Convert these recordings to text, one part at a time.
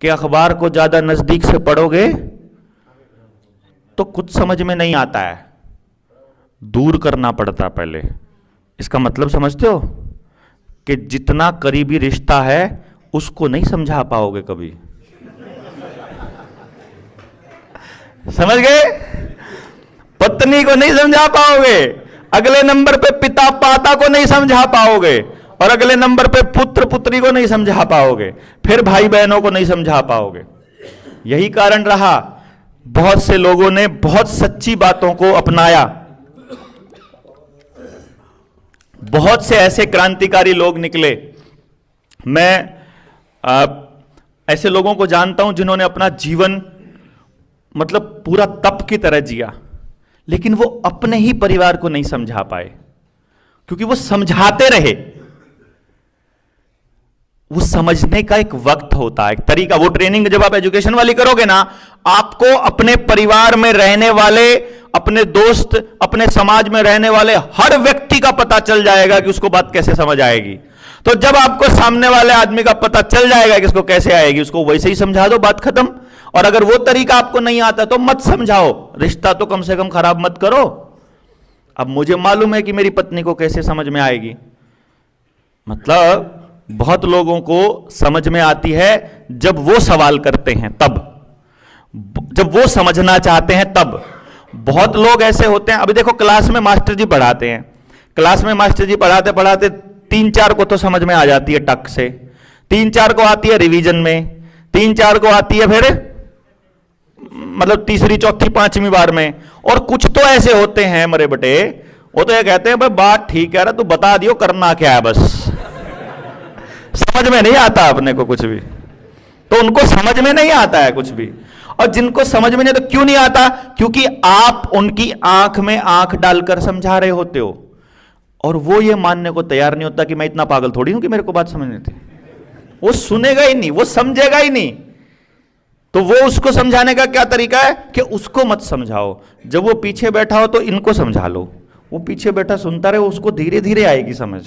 कि अखबार को ज्यादा नजदीक से पढ़ोगे तो कुछ समझ में नहीं आता है, दूर करना पड़ता पहले। इसका मतलब समझते हो कि जितना करीबी रिश्ता है उसको नहीं समझा पाओगे कभी। समझ गए? पत्नी को नहीं समझा पाओगे, अगले नंबर पे पिता माता को नहीं समझा पाओगे, और अगले नंबर पे पुत्र पुत्री को नहीं समझा पाओगे, फिर भाई बहनों को नहीं समझा पाओगे। यही कारण रहा बहुत से लोगों ने बहुत सच्ची बातों को अपनाया। बहुत से ऐसे क्रांतिकारी लोग निकले। मैं ऐसे लोगों को जानता हूं जिन्होंने अपना जीवन मतलब पूरा तप की तरह जिया, लेकिन वो अपने ही परिवार को नहीं समझा पाए, क्योंकि वो समझाते रहे। वो समझने का एक वक्त होता है, एक तरीका। वो ट्रेनिंग जब आप एजुकेशन वाली करोगे ना, आपको अपने परिवार में रहने वाले, अपने दोस्त, अपने समाज में रहने वाले हर व्यक्ति का पता चल जाएगा कि उसको बात कैसे समझ आएगी। तो जब आपको सामने वाले आदमी का पता चल जाएगा कि इसको कैसे आएगी, उसको वैसे ही समझा दो, बात खत्म। और अगर वो तरीका आपको नहीं आता तो मत समझाओ, रिश्ता तो कम से कम खराब मत करो। अब मुझे मालूम है कि मेरी पत्नी को कैसे समझ में आएगी, मतलब बहुत लोगों को समझ में आती है जब वो सवाल करते हैं, तब जब वो समझना चाहते हैं तब। बहुत लोग ऐसे होते हैं, अभी देखो क्लास में मास्टर जी पढ़ाते हैं, क्लास में मास्टर जी पढ़ाते पढ़ाते 3-4 को तो समझ में आ जाती है टक से, 3-4 को आती है रिवीजन में, 3-4 को आती है फिर मतलब तीसरी चौथी पांचवी बार में। और कुछ तो ऐसे होते हैं मरे बटे, वो तो ये कहते हैं भाई बात ठीक है, तू बता दियो करना क्या है, बस समझ में नहीं आता अपने को कुछ भी, तो उनको समझ में नहीं आता है कुछ भी। और जिनको समझ में नहीं, तो क्यों नहीं आता? क्योंकि आप उनकी आंख में आंख डालकर समझा रहे होते हो, और वो ये मानने को तैयार नहीं होता कि मैं इतना पागल थोड़ी हूं कि मेरे को बात समझ नहीं थी। वो सुनेगा ही नहीं, वो समझेगा ही नहीं। तो वो उसको समझाने का क्या तरीका है कि उसको मत समझाओ, जब वो पीछे बैठा हो तो इनको समझा लो। वो पीछे बैठा सुनता रहे, उसको धीरे धीरे आएगी समझ,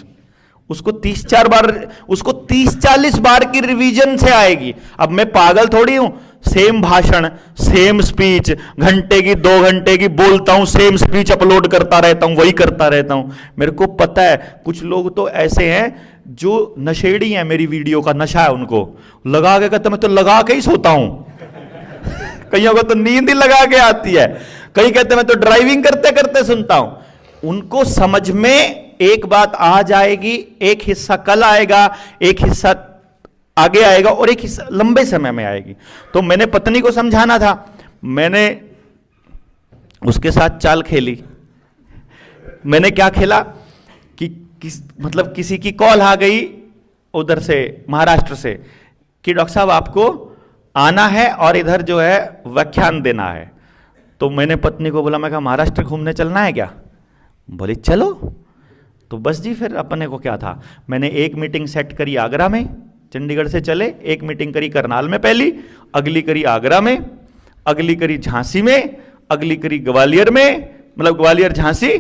उसको 30-40 बार की रिवीजन से आएगी। अब मैं पागल थोड़ी हूं, सेम भाषण, सेम स्पीच, घंटे की 2 घंटे की बोलता हूं, सेम स्पीच अपलोड करता रहता हूं, वही करता रहता हूं। मेरे को पता है कुछ लोग तो ऐसे हैं जो नशेड़ी हैं, मेरी वीडियो का नशा है उनको, लगा के कहते मैं तो लगा के ही सोता हूं। कईयों को तो नींद ही लगा के आती है, कई कहते मैं तो ड्राइविंग करते करते सुनता हूं। उनको समझ में एक बात आ जाएगी, एक हिस्सा कल आएगा, एक हिस्सा आगे आएगा, और एक हिस्सा लंबे समय में आएगी। तो मैंने पत्नी को समझाना था, मैंने उसके साथ चाल खेली। मैंने क्या खेला कि मतलब किसी की कॉल आ गई उधर से, महाराष्ट्र से, कि डॉक्टर साहब आपको आना है और इधर जो है व्याख्यान देना है। तो मैंने पत्नी को बोला, मैं कहा महाराष्ट्र घूमने चलना है क्या? बोली चलो। तो बस जी, फिर अपने को क्या था, मैंने एक मीटिंग सेट करी आगरा में, चंडीगढ़ से चले, एक मीटिंग करी करनाल में पहली, अगली करी आगरा में, अगली करी झांसी में, अगली करी ग्वालियर में, मतलब ग्वालियर झांसी,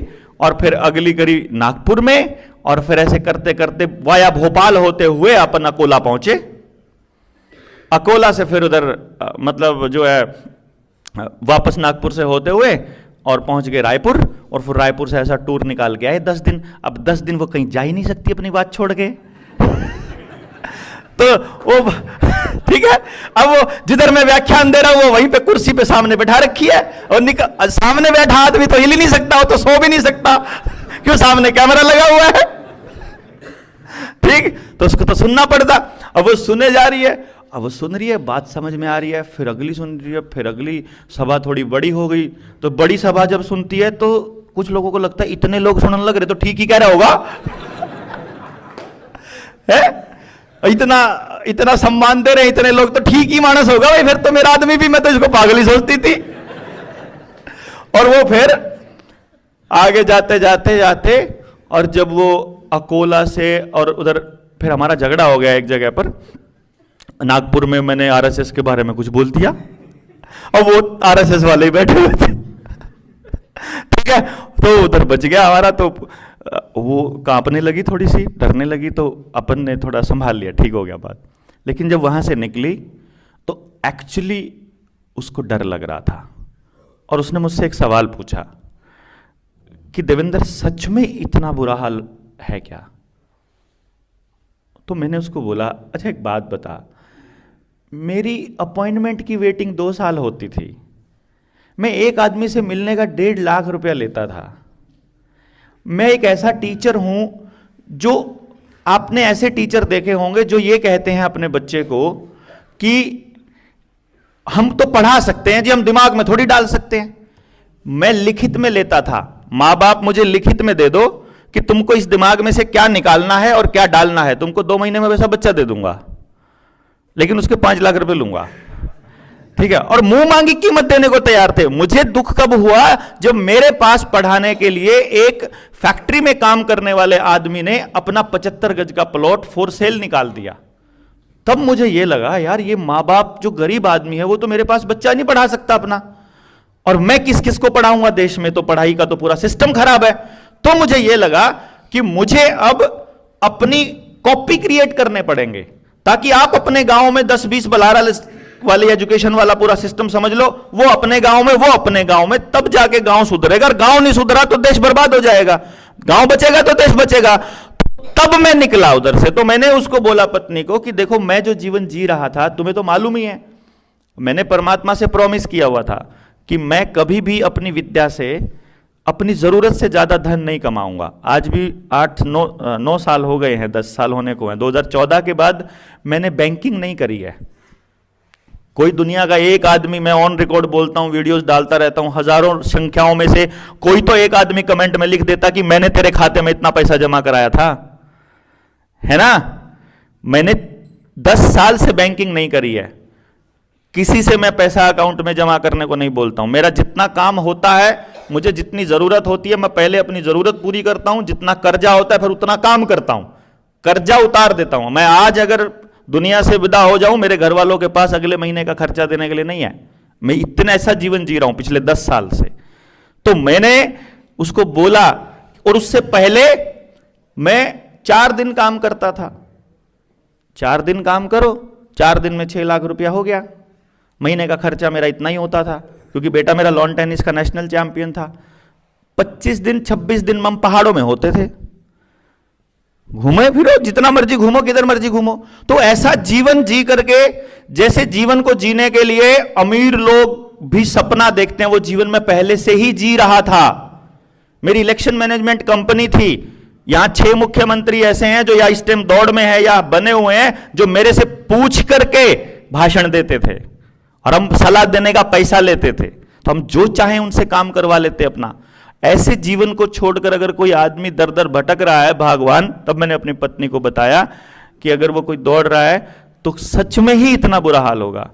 और फिर अगली करी नागपुर में, और फिर ऐसे करते करते वाया भोपाल होते हुए अपन अकोला पहुंचे। अकोला से फिर उधर मतलब जो है वापस नागपुर से होते हुए और पहुंच गए रायपुर, और फिर रायपुर से ऐसा टूर निकाल के आए 10 दिन। अब 10 दिन वो कहीं जा ही नहीं सकती अपनी बात छोड़ के। तो वो ठीक है, अब वो जिधर मैं व्याख्यान दे रहा हूं वो वहीं पे कुर्सी पे सामने बैठा रखी है, और सामने बैठा आदमी तो हिल ही नहीं सकता, वो तो सो भी नहीं सकता, क्यों? सामने कैमरा लगा हुआ है, ठीक? तो उसको तो सुनना पड़ता। अब वो सुने जा रही है, अब वो सुन रही है, बात समझ में आ रही है, फिर अगली सुन रही है, फिर अगली। सभा थोड़ी बड़ी हो गई, तो बड़ी सभा जब सुनती है तो कुछ लोगों को लगता है इतने लोग सुनने लग रहे तो ठीक ही कह रहा होगा है? इतना सम्मान दे रहे इतने लोग तो ठीक ही मानस होगा भाई, फिर तो मेरा आदमी भी, मैं तो इसको पागल ही सोचती थी। और वो फिर आगे जाते जाते जाते, और जब वो अकोला से, और उधर फिर हमारा झगड़ा हो गया एक जगह पर नागपुर में, मैंने आरएसएस के बारे में कुछ बोल दिया, और वो आरएसएस वाले ही बैठे हुए थे, ठीक है? तो उधर बच गया हमारा। तो वो कांपने लगी, थोड़ी सी डरने लगी, तो अपन ने थोड़ा संभाल लिया, ठीक हो गया बात। लेकिन जब वहां से निकली तो एक्चुअली उसको डर लग रहा था और उसने मुझसे एक सवाल पूछा कि देवेंद्र सच में इतना बुरा हाल है क्या? तो मैंने उसको बोला, अच्छा एक बात बता, मेरी अपॉइंटमेंट की वेटिंग 2 साल होती थी, मैं एक आदमी से मिलने का 1.5 लाख रुपया लेता था, मैं एक ऐसा टीचर हूं जो, आपने ऐसे टीचर देखे होंगे जो ये कहते हैं अपने बच्चे को कि हम तो पढ़ा सकते हैं जी, हम दिमाग में थोड़ी डाल सकते हैं। मैं लिखित में लेता था, मां बाप मुझे लिखित में दे दो कि तुमको इस दिमाग में से क्या निकालना है और क्या डालना है, तुमको 2 महीने में वैसा बच्चा दे दूंगा, लेकिन उसके 5 लाख रुपए लूंगा, ठीक है, और मुंह मांगी कीमत देने को तैयार थे। मुझे दुख कब हुआ जब मेरे पास पढ़ाने के लिए एक फैक्ट्री में काम करने वाले आदमी ने अपना 75 गज का प्लॉट फॉर सेल निकाल दिया। तब मुझे यह लगा, यार ये मां बाप जो गरीब आदमी है वो तो मेरे पास बच्चा नहीं पढ़ा सकता अपना, और मैं किस किस को पढ़ाऊंगा, देश में तो पढ़ाई का तो पूरा सिस्टम खराब है। तो मुझे यह लगा कि मुझे अब अपनी कॉपी क्रिएट करने पड़ेंगे, ताकि आप अपने गांव में 10-20 बलारा वाली एजुकेशन वाला पूरा सिस्टम समझ लो, वो अपने गांव में, वो अपने गांव में, तब जाके गांव सुधरेगा। और गांव नहीं सुधरा तो देश बर्बाद हो जाएगा, गांव बचेगा तो देश बचेगा। तब मैं निकला उधर से। तो मैंने उसको बोला, पत्नी को, कि देखो मैं जो जीवन जी रहा था तुम्हें तो मालूम ही है, मैंने परमात्मा से प्रॉमिस किया हुआ था कि मैं कभी भी अपनी विद्या से अपनी जरूरत से ज्यादा धन नहीं कमाऊंगा। आज भी 8-9 साल हो गए हैं, 10 साल होने को हैं। 2014 के बाद मैंने बैंकिंग नहीं करी है। कोई दुनिया का एक आदमी, मैं ऑन रिकॉर्ड बोलता हूं, वीडियोस डालता रहता हूं, हजारों संख्याओं में से कोई तो एक आदमी कमेंट में लिख देता कि मैंने तेरे खाते में इतना पैसा जमा कराया था, है ना। मैंने 10 साल से बैंकिंग नहीं करी है, किसी से मैं पैसा अकाउंट में जमा करने को नहीं बोलता हूं। मेरा जितना काम होता है, मुझे जितनी जरूरत होती है, मैं पहले अपनी जरूरत पूरी करता हूं, जितना कर्जा होता है फिर उतना काम करता हूं, कर्जा उतार देता हूं। मैं आज अगर दुनिया से विदा हो जाऊं, मेरे घर वालों के पास अगले महीने का खर्चा देने के लिए नहीं है। मैं इतना ऐसा जीवन जी रहा हूं पिछले 10 साल से। तो मैंने उसको बोला, और उससे पहले मैं 4 दिन काम करता था। 4 दिन काम करो, 4 दिन में 6 लाख रुपया हो गया। महीने का खर्चा मेरा इतना ही होता था, क्योंकि बेटा मेरा लॉन टेनिस का नेशनल चैंपियन था। 25 दिन 26 दिन हम पहाड़ों में होते थे, घूमे फिरो, जितना मर्जी घूमो, किधर मर्जी घूमो। तो ऐसा जीवन जी करके, जैसे जीवन को जीने के लिए अमीर लोग भी सपना देखते हैं, वो जीवन में पहले से ही जी रहा था। मेरी इलेक्शन मैनेजमेंट कंपनी थी, यहां 6 मुख्यमंत्री ऐसे हैं जो या इस टाइम दौड़ में है या बने हुए हैं, जो मेरे से पूछ करके भाषण देते थे और हम सलाह देने का पैसा लेते थे। तो हम जो चाहें उनसे काम करवा लेते अपना। ऐसे जीवन को छोड़कर अगर कोई आदमी दर दर भटक रहा है भगवान, तब मैंने अपनी पत्नी को बताया कि अगर वो कोई दौड़ रहा है तो सच में ही इतना बुरा हाल होगा।